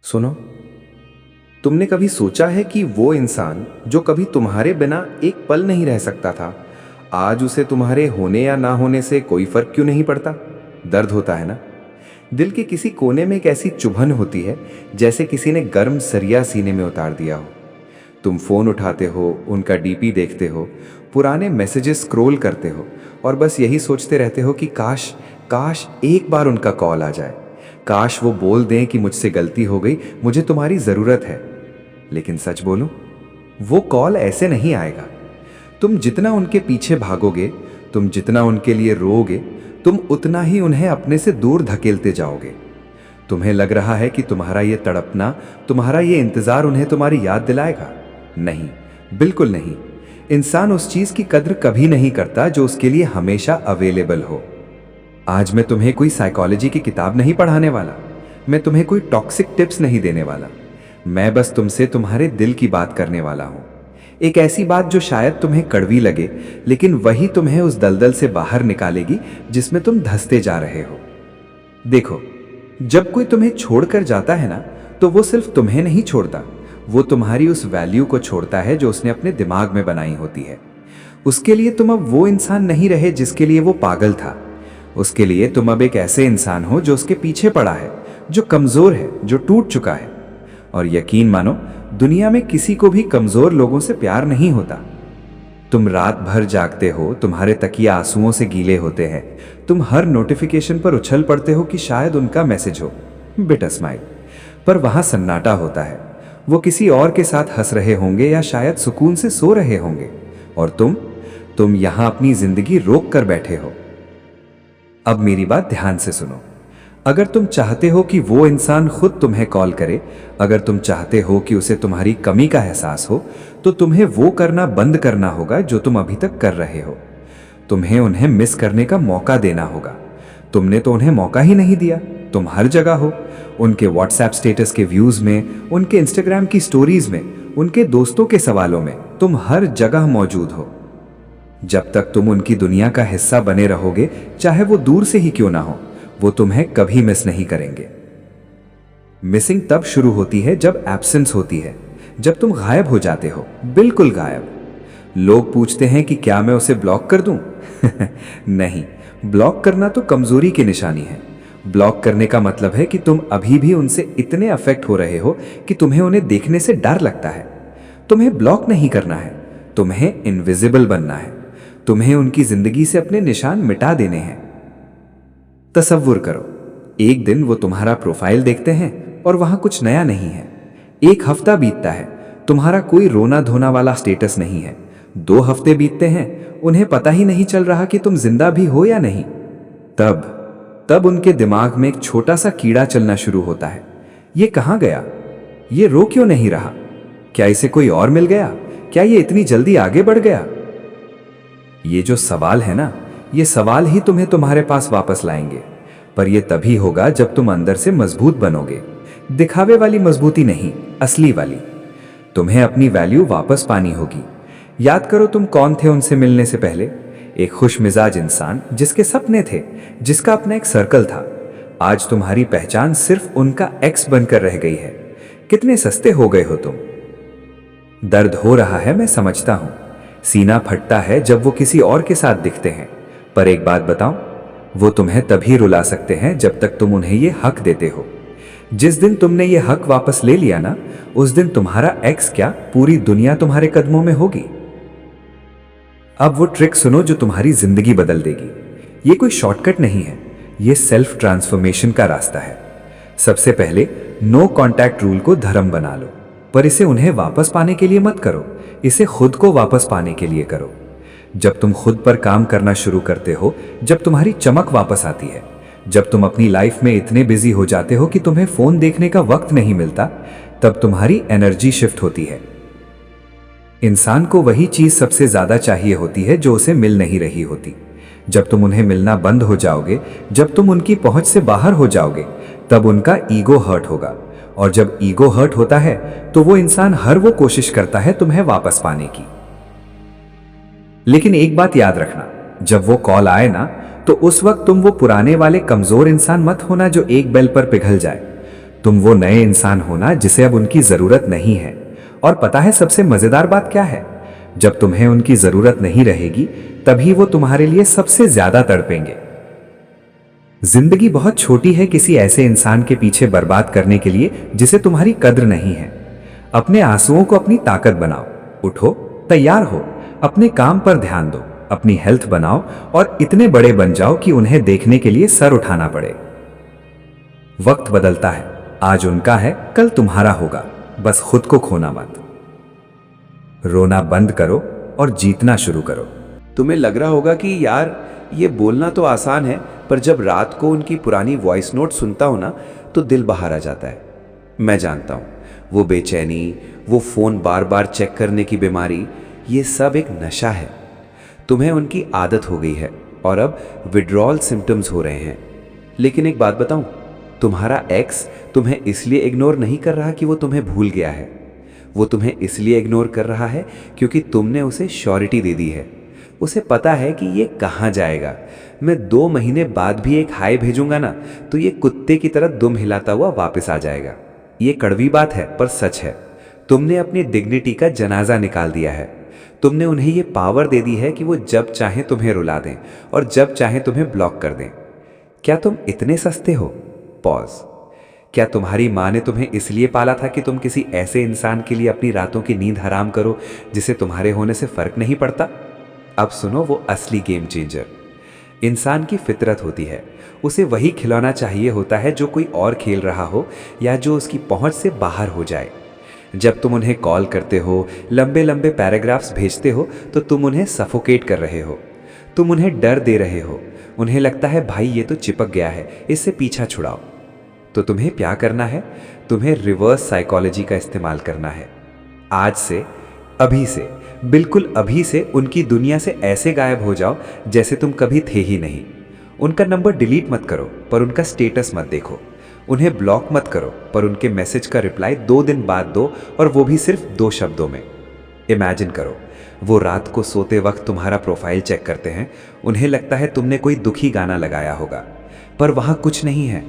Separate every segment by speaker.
Speaker 1: सुनो, तुमने कभी सोचा है कि वो इंसान जो कभी तुम्हारे बिना एक पल नहीं रह सकता था, आज उसे तुम्हारे होने या ना होने से कोई फर्क क्यों नहीं पड़ता? दर्द होता है ना? दिल के किसी कोने में एक ऐसी चुभन होती है जैसे किसी ने गर्म सरिया सीने में उतार दिया हो। तुम फोन उठाते हो, उनका डीपी देखते हो, पुराने मैसेजेस स्क्रॉल करते हो और बस यही सोचते रहते हो कि काश काश एक बार उनका कॉल आ जाए। काश वो बोल दें कि मुझसे गलती हो गई, मुझे तुम्हारी ज़रूरत है। लेकिन सच बोलूं, वो कॉल ऐसे नहीं आएगा। तुम जितना उनके पीछे भागोगे, तुम जितना उनके लिए रोओगे, तुम उतना ही उन्हें अपने से दूर धकेलते जाओगे। तुम्हें लग रहा है कि तुम्हारा ये तड़पना, तुम्हारा ये इंतजार उन्हें तुम्हारी याद दिलाएगा। नहीं, बिल्कुल नहीं। इंसान उस चीज की कद्र कभी नहीं करता जो उसके लिए हमेशा अवेलेबल हो। आज मैं तुम्हें कोई साइकोलॉजी की किताब नहीं पढ़ाने वाला, मैं तुम्हें कोई टॉक्सिक टिप्स नहीं देने वाला। मैं बस तुमसे तुम्हारे दिल की बात करने वाला हूं। एक ऐसी बात जो शायद तुम्हें कड़वी लगे, लेकिन वही तुम्हें उस दलदल से बाहर निकालेगी जिसमें तुम धंसते जा रहे हो। देखो, जब कोई तुम्हें छोड़कर जाता है ना, तो वो सिर्फ तुम्हें नहीं छोड़ता, वो तुम्हारी उस वैल्यू को छोड़ता है जो उसने अपने दिमाग में बनाई होती है। उसके लिए तुम अब वो इंसान नहीं रहे जिसके लिए वो पागल था। उसके लिए तुम अब एक ऐसे इंसान हो जो उसके पीछे पड़ा है, जो कमजोर है, जो टूट चुका है। और यकीन मानो, दुनिया में किसी को भी कमजोर लोगों से प्यार नहीं होता। तुम रात भर जागते हो, तुम्हारे तकिया आंसुओं से गीले होते हैं, तुम हर नोटिफिकेशन पर उछल पड़ते हो कि शायद उनका मैसेज हो, बिटर स्माइल। पर वहां सन्नाटा होता है। वो किसी और के साथ हंस रहे होंगे या शायद सुकून से सो रहे होंगे, और तुम यहां अपनी जिंदगी रोक कर बैठे हो। अब मेरी बात ध्यान से सुनो। अगर तुम चाहते हो कि वो इंसान खुद तुम्हें कॉल करे, अगर तुम चाहते हो कि उसे तुम्हारी कमी का एहसास हो, तो तुम्हें वो करना बंद करना होगा जो तुम अभी तक कर रहे हो। तुम्हें उन्हें मिस करने का मौका देना होगा। तुमने तो उन्हें मौका ही नहीं दिया। तुम हर जगह हो, उनके व्हाट्सएप स्टेटस के व्यूज में, उनके इंस्टाग्राम की स्टोरीज में, उनके दोस्तों के सवालों में, तुम हर जगह मौजूद हो। जब तक तुम उनकी दुनिया का हिस्सा बने रहोगे, चाहे वो दूर से ही क्यों ना हो, वो तुम्हें कभी मिस नहीं करेंगे। मिसिंग तब शुरू होती है जब एब्सेंस होती है, जब तुम गायब हो जाते हो, बिल्कुल गायब। लोग पूछते हैं कि क्या मैं उसे ब्लॉक कर दूं? नहीं, ब्लॉक करना तो कमजोरी की निशानी है। ब्लॉक करने का मतलब है कि तुम अभी भी उनसे इतने अफेक्ट हो रहे हो कि तुम्हें उन्हें देखने से डर लगता है। तुम्हें ब्लॉक नहीं करना है, तुम्हें इनविजिबल बनना है। तुम्हें उनकी जिंदगी से अपने निशान मिटा देने हैं। तसव्वुर करो, एक दिन वो तुम्हारा प्रोफाइल देखते हैं और वहां कुछ नया नहीं है। एक हफ्ता बीतता है, तुम्हारा कोई रोना धोना वाला स्टेटस नहीं है। 2 हफ्ते बीतते हैं, उन्हें पता ही नहीं चल रहा कि तुम जिंदा भी हो या नहीं। तब उनके दिमाग में एक छोटा सा कीड़ा चलना शुरू होता है। ये कहां गया? ये रो क्यों नहीं रहा? क्या इसे कोई और मिल गया? क्या ये इतनी जल्दी आगे बढ़ गया? ये जो सवाल है ना, ये सवाल ही तुम्हें तुम्हारे पास वापस लाएंगे। पर यह तभी होगा जब तुम अंदर से मजबूत बनोगे। दिखावे वाली मजबूती नहीं, असली वाली। तुम्हें अपनी वैल्यू वापस पानी होगी। याद करो तुम कौन थे उनसे मिलने से पहले। एक खुश मिजाज इंसान, जिसके सपने थे, जिसका अपना एक सर्कल था। आज तुम्हारी पहचान सिर्फ उनका एक्स बनकर रह गई है। कितने सस्ते हो गए हो तुम। दर्द हो रहा है, मैं समझता हूं। सीना फटता है जब वो किसी और के साथ दिखते हैं। पर एक बात बताऊं, वो तुम्हें तभी रुला सकते हैं जब तक तुम उन्हें ये हक देते हो। जिस दिन तुमने ये हक वापस ले लिया ना, उस दिन तुम्हारा एक्स क्या, पूरी दुनिया तुम्हारे कदमों में होगी। अब वो ट्रिक सुनो जो तुम्हारी जिंदगी बदल देगी। ये कोई शॉर्टकट नहीं है, ये सेल्फ ट्रांसफॉर्मेशन का रास्ता है। सबसे पहले नो कॉन्टैक्ट रूल को धर्म बना लो, पर इसे उन्हें वापस पाने के लिए मत करो, इसे खुद को वापस पाने के लिए करो। जब तुम खुद पर काम करना शुरू करते हो, जब तुम्हारी चमक वापस आती है, जब तुम अपनी लाइफ में इतने बिजी हो जाते हो कि तुम्हें फोन देखने का वक्त नहीं मिलता, तब तुम्हारी एनर्जी शिफ्ट होती है। इंसान को वही चीज सबसे ज्यादा चाहिए होती है जो उसे मिल नहीं रही होती। जब तुम उन्हें मिलना बंद हो जाओगे, जब तुम उनकी पहुंच से बाहर हो जाओगे, तब उनका ईगो हर्ट होगा। और जब ईगो हर्ट होता है, तो वो इंसान हर वो कोशिश करता है तुम्हें वापस पाने की। लेकिन एक बात याद रखना, जब वो कॉल आए ना, तो उस वक्त तुम वो पुराने वाले कमजोर इंसान मत होना जो एक बेल पर पिघल जाए।
Speaker 2: तुम वो नए इंसान हो ना जिसे अब उनकी जरूरत नहीं है। और पता है सबसे मजेदार बात क्या है? जब तुम्हें उनकी जरूरत नहीं रहेगी तभी वो तुम्हारे लिए सबसे ज्यादा तड़पेंगे। जिंदगी बहुत छोटी है किसी ऐसे इंसान के पीछे बर्बाद करने के लिए जिसे तुम्हारी कद्र नहीं है। अपने आंसुओं को अपनी ताकत बनाओ, उठो, तैयार हो, अपने काम पर ध्यान दो, अपनी हेल्थ बनाओ और इतने बड़े बन जाओ कि उन्हें देखने के लिए सर उठाना पड़े। वक्त बदलता है, आज उनका है, कल तुम्हारा होगा, बस खुद को खोना मत। रोना बंद करो और जीतना शुरू करो।
Speaker 1: तुम्हें लग रहा होगा कि यार ये बोलना तो आसान है, पर जब रात को उनकी पुरानी वॉइस नोट सुनता हूं ना तो दिल बाहर आ जाता है। मैं जानता हूं, वो बेचैनी, वो फोन बार बार चेक करने की बीमारी, ये सब एक नशा है। तुम्हें उनकी आदत हो गई है और अब विड्रॉल सिम्टम्स हो रहे हैं। लेकिन एक बात बताऊं, तुम्हारा एक्स तुम्हें इसलिए इग्नोर नहीं कर रहा कि वो तुम्हें भूल गया है। वो तुम्हें इसलिए इग्नोर कर रहा है क्योंकि तुमने उसे श्योरिटी दे दी है। उसे पता है कि ये कहाँ जाएगा। मैं 2 महीने बाद भी एक हाय भेजूंगा ना तो ये कुत्ते की तरह दुम हिलाता हुआ वापस आ जाएगा। ये कड़वी बात है पर सच है। तुमने अपनी डिग्निटी का जनाजा निकाल दिया है। तुमने उन्हें ये पावर दे दी है कि वो जब चाहे तुम्हें रुला दें और जब चाहे तुम्हें ब्लॉक कर दें। क्या तुम इतने सस्ते हो? पॉज। क्या तुम्हारी माँ ने तुम्हें इसलिए पाला था कि तुम किसी ऐसे इंसान के लिए अपनी रातों की नींद हराम करो जिसे तुम्हारे होने से फर्क नहीं पड़ता? अब सुनो वो असली गेम चेंजर। इंसान की फितरत होती है, उसे वही खिलौना चाहिए होता है जो कोई और खेल रहा हो या जो उसकी पहुंच से बाहर हो जाए। जब तुम उन्हें कॉल करते हो, लंबे लंबे पैराग्राफ्स भेजते हो तो तुम उन्हें सफोकेट कर रहे हो। तुम उन्हें डर दे रहे हो। उन्हें लगता है भाई ये तो चिपक गया है, इससे पीछा छुड़ाओ। तो तुम्हें क्या करना है? तुम्हें रिवर्स साइकोलॉजी का इस्तेमाल करना है। आज से, अभी से, बिल्कुल अभी से उनकी दुनिया से ऐसे गायब हो जाओ जैसे तुम कभी थे ही नहीं। उनका नंबर डिलीट मत करो पर उनका स्टेटस मत देखो। उन्हें ब्लॉक मत करो पर उनके मैसेज का रिप्लाई 2 दिन बाद दो, और वो भी सिर्फ 2 शब्दों में। इमेजिन करो, वो रात को सोते वक्त तुम्हारा प्रोफाइल चेक करते हैं। उन्हें लगता है तुमने कोई दुखी गाना लगाया होगा, पर वहां कुछ नहीं है।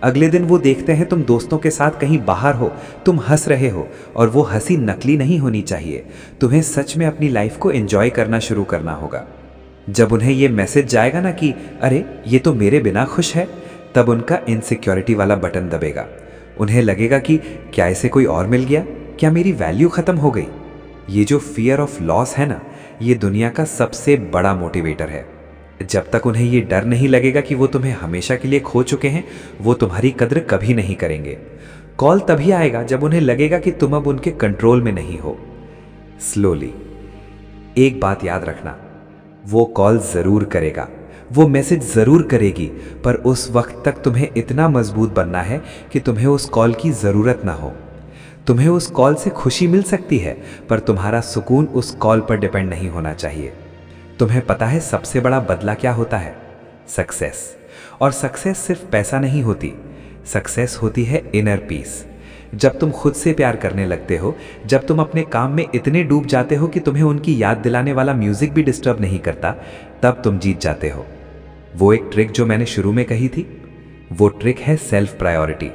Speaker 1: अगले दिन वो देखते हैं तुम दोस्तों के साथ कहीं बाहर हो, तुम हंस रहे हो, और वो हंसी नकली नहीं होनी चाहिए। तुम्हें सच में अपनी लाइफ को एंजॉय करना शुरू करना होगा। जब उन्हें ये मैसेज जाएगा ना कि अरे ये तो मेरे बिना खुश है, तब उनका इनसिक्योरिटी वाला बटन दबेगा। उन्हें लगेगा कि क्या इसे कोई और मिल गया, क्या मेरी वैल्यू खत्म हो गई। ये जो फियर ऑफ लॉस है ना, ये दुनिया का सबसे बड़ा मोटिवेटर है। जब तक उन्हें ये डर नहीं लगेगा कि वो तुम्हें हमेशा के लिए खो चुके हैं, वो तुम्हारी कद्र कभी नहीं करेंगे। कॉल तभी आएगा जब उन्हें लगेगा कि तुम अब उनके कंट्रोल में नहीं हो। स्लोली। एक बात याद रखना, वो कॉल जरूर करेगा, वो मैसेज जरूर करेगी, पर उस वक्त तक तुम्हें इतना मजबूत बनना है कि तुम्हें उस कॉल की जरूरत ना हो। तुम्हें उस कॉल से खुशी मिल सकती है, पर तुम्हारा सुकून उस कॉल पर डिपेंड नहीं होना चाहिए। तुम्हें पता है सबसे बड़ा बदला क्या होता है? सक्सेस। और सक्सेस सिर्फ पैसा नहीं होती, सक्सेस होती है इनर पीस। जब तुम खुद से प्यार करने लगते हो, जब तुम अपने काम में इतने डूब जाते हो कि तुम्हें उनकी याद दिलाने वाला म्यूजिक भी डिस्टर्ब नहीं करता, तब तुम जीत जाते हो। वो एक ट्रिक जो मैंने शुरू में कही थी, वो ट्रिक है सेल्फ प्रायोरिटी।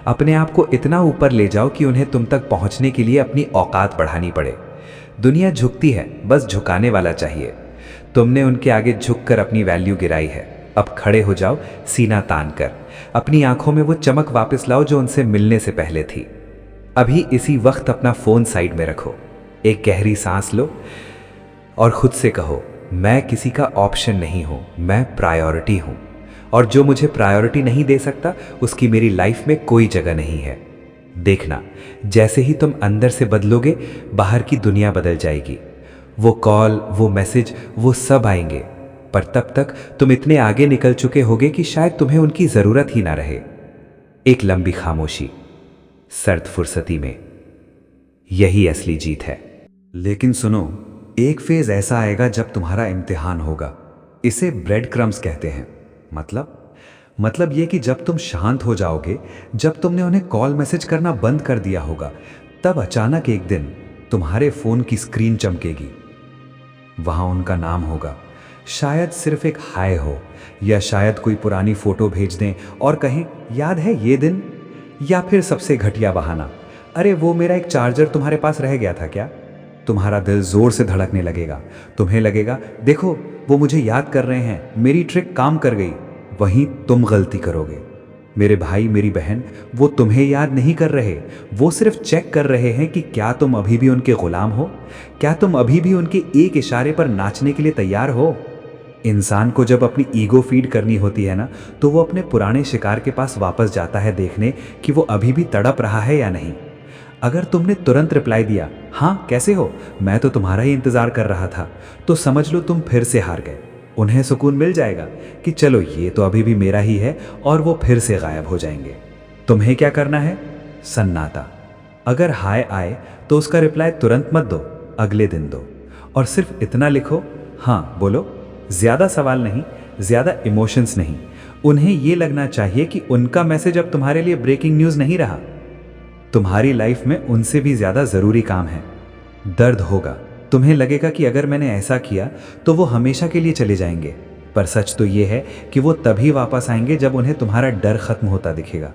Speaker 1: अपने आप को इतना ऊपर ले जाओ कि उन्हें तुम तक पहुंचने के लिए अपनी औकात बढ़ानी पड़े। दुनिया झुकती है, बस झुकाने वाला चाहिए। तुमने उनके आगे झुककर अपनी वैल्यू गिराई है, अब खड़े हो जाओ सीना तान कर। अपनी आंखों में वो चमक वापस लाओ जो उनसे मिलने से पहले थी। अभी इसी वक्त अपना फोन साइड में रखो, एक गहरी सांस लो और खुद से कहो, मैं किसी का ऑप्शन नहीं हूं, मैं प्रायोरिटी हूं, और जो मुझे प्रायोरिटी नहीं दे सकता उसकी मेरी लाइफ में कोई जगह नहीं है। देखना, जैसे ही तुम अंदर से बदलोगे, बाहर की दुनिया बदल जाएगी। वो कॉल, वो मैसेज, वो सब आएंगे, पर तब तक तुम इतने आगे निकल चुके होगे कि शायद तुम्हें उनकी जरूरत ही ना रहे। एक लंबी खामोशी, सर्द फुर्सती में, यही असली जीत है।
Speaker 2: लेकिन सुनो, एक फेज ऐसा आएगा जब तुम्हारा इम्तिहान होगा। इसे ब्रेड क्रम्स कहते हैं। मतलब ये कि जब तुम शांत हो जाओगे, जब तुमने उन्हें कॉल मैसेज करना बंद कर दिया होगा, तब अचानक एक दिन तुम्हारे फोन की स्क्रीन चमकेगी। वहां उनका नाम होगा, शायद सिर्फ एक हाय हो, या शायद कोई पुरानी फोटो भेज दें और कहें, याद है ये दिन? या फिर सबसे घटिया बहाना, अरे वो मेरा एक चार्जर तुम्हारे पास रह गया था क्या। तुम्हारा दिल जोर से धड़कने लगेगा। तुम्हें लगेगा देखो वो मुझे याद कर रहे हैं, मेरी ट्रिक काम कर गई। वहीं तुम गलती करोगे। मेरे भाई मेरी बहन, वो तुम्हें याद नहीं कर रहे, वो सिर्फ चेक कर रहे हैं कि क्या तुम अभी भी उनके गुलाम हो, क्या तुम अभी भी उनके एक इशारे पर नाचने के लिए तैयार हो। इंसान को जब अपनी ईगो फीड करनी होती है ना, तो वो अपने पुराने शिकार के पास वापस जाता है देखने कि वो अभी भी तड़प रहा है या नहीं। अगर तुमने तुरंत रिप्लाई दिया, हाँ कैसे हो, मैं तो तुम्हारा ही इंतजार कर रहा था, तो समझ लो तुम फिर से हार गए। उन्हें सुकून मिल जाएगा कि चलो ये तो अभी भी मेरा ही है, और वो फिर से गायब हो जाएंगे। तुम्हें क्या करना है? सन्नाटा। अगर हाय आए तो उसका रिप्लाई तुरंत मत दो, अगले दिन दो, और सिर्फ इतना लिखो, हाँ बोलो। ज्यादा सवाल नहीं, ज्यादा इमोशंस नहीं। उन्हें ये लगना चाहिए कि उनका मैसेज अब तुम्हारे लिए ब्रेकिंग न्यूज नहीं रहा। तुम्हारी लाइफ में उनसे भी ज्यादा जरूरी काम है। दर्द होगा, तुम्हें लगेगा कि अगर मैंने ऐसा किया तो वो हमेशा के लिए चले जाएंगे, पर सच तो ये है कि वो तभी वापस आएंगे जब उन्हें तुम्हारा डर खत्म होता दिखेगा।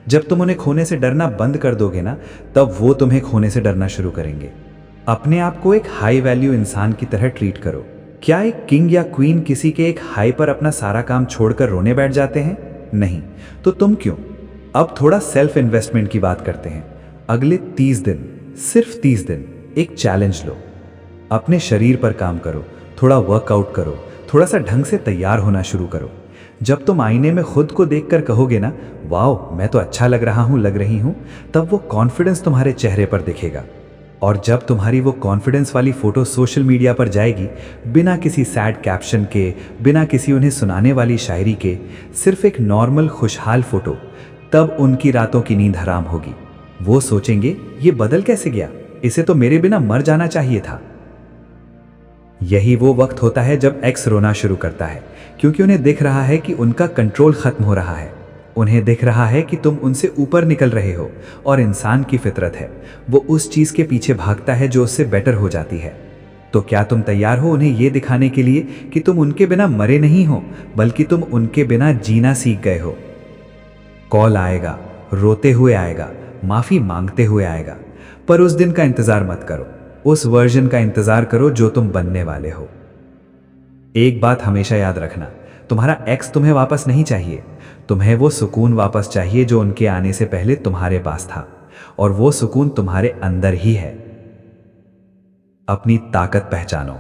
Speaker 2: जब तुम उन्हें खोने से डरना बंद कर दोगे ना, तब वो तुम्हें खोने से डरना शुरू करेंगे। अपने आप को एक हाई वैल्यू इंसान की तरह ट्रीट करो। क्या एक किंग या क्वीन किसी के एक हाई पर अपना सारा काम छोड़कर रोने बैठ जाते हैं? नहीं। तो तुम क्यों? अब थोड़ा सेल्फ इन्वेस्टमेंट की बात करते हैं। अगले 30 दिन, सिर्फ 30 दिन एक चैलेंज लो। अपने शरीर पर काम करो, थोड़ा वर्कआउट करो, थोड़ा सा ढंग से तैयार होना शुरू करो। जब तुम आईने में खुद को देखकर कहोगे ना, वाओ मैं तो अच्छा लग रहा हूं, लग रही हूं, तब वो कॉन्फिडेंस तुम्हारे चेहरे पर दिखेगा। और जब तुम्हारी वो कॉन्फिडेंस वाली फोटो सोशल मीडिया पर जाएगी, बिना किसी सैड कैप्शन के, बिना किसी उन्हें सुनाने वाली शायरी के, सिर्फ एक नॉर्मल खुशहाल फोटो, तब उनकी रातों की नींद हराम होगी। वो सोचेंगे ये बदल कैसे गया, इसे तो मेरे बिना मर जाना चाहिए था। यही वो वक्त होता है जब एक्स रोना शुरू करता है, क्योंकि उन्हें दिख रहा है कि उनका कंट्रोल खत्म हो रहा है। उन्हें दिख रहा है कि तुम उनसे ऊपर निकल रहे हो, और इंसान की फितरत है, वो उस चीज के पीछे भागता है जो उससे बेटर हो जाती है। तो क्या तुम तैयार हो उन्हें यह दिखाने के लिए कि तुम उनके बिना मरे नहीं हो, बल्कि तुम उनके बिना जीना सीख गए हो? कॉल आएगा, रोते हुए आएगा, माफी मांगते हुए आएगा, पर उस दिन का इंतजार मत करो। उस वर्जन का इंतजार करो जो तुम बनने वाले हो। एक बात हमेशा याद रखना, तुम्हारा एक्स तुम्हें वापस नहीं चाहिए, तुम्हें वो सुकून वापस चाहिए जो उनके आने से पहले तुम्हारे पास था, और वो सुकून तुम्हारे अंदर ही है। अपनी ताकत पहचानो।